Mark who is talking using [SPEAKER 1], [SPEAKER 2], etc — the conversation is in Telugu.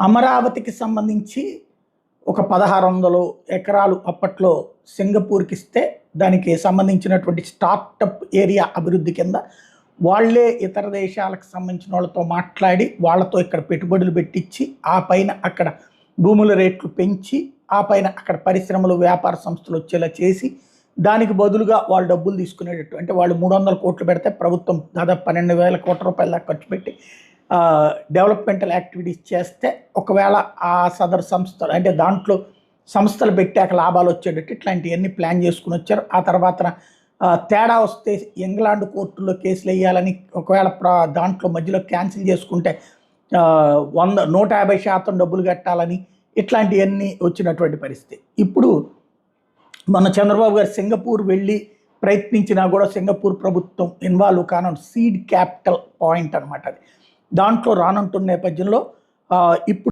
[SPEAKER 1] అమరావతికి సంబంధించి ఒక 1600 ఎకరాలు అప్పట్లో సింగపూర్కి ఇస్తే దానికి సంబంధించినటువంటి స్టార్టప్ ఏరియా అభివృద్ధి కింద వాళ్ళే ఇతర దేశాలకు సంబంధించిన వాళ్ళతో మాట్లాడి వాళ్ళతో ఇక్కడ పెట్టుబడులు పెట్టించి ఆ పైన అక్కడ భూముల రేట్లు పెంచి ఆ పైన అక్కడ పరిశ్రమలు వ్యాపార సంస్థలు వచ్చేలా చేసి దానికి బదులుగా వాళ్ళు డబ్బులు తీసుకునేటట్టు అంటే వాళ్ళు 300 కోట్లు పెడితే ప్రభుత్వం దాదాపు 12,000 కోట్ల రూపాయల దాకా ఖర్చు పెట్టి డెవలప్మెంటల్ యాక్టివిటీస్ చేస్తే ఒకవేళ ఆ సదరు సంస్థలు అంటే దాంట్లో సంస్థలు పెట్టాక లాభాలు వచ్చేటట్టు ఇట్లాంటివన్నీ ప్లాన్ చేసుకుని వచ్చారు. ఆ తర్వాత తేడా వస్తే ఇంగ్లాండ్ కోర్టుల్లో కేసులు వేయాలని ఒకవేళ దాంట్లో మధ్యలో క్యాన్సిల్ చేసుకుంటే 150% డబ్బులు కట్టాలని ఇట్లాంటివన్నీ వచ్చినటువంటి పరిస్థితి. ఇప్పుడు మన చంద్రబాబు గారు సింగపూర్ వెళ్ళి ప్రయత్నించినా కూడా సింగపూర్ ప్రభుత్వం ఇన్వాల్వ్ కాను సీడ్ క్యాపిటల్ పాయింట్ అనమాట అది. దాంట్లో రానంటున్న నేపథ్యంలో ఇప్పుడు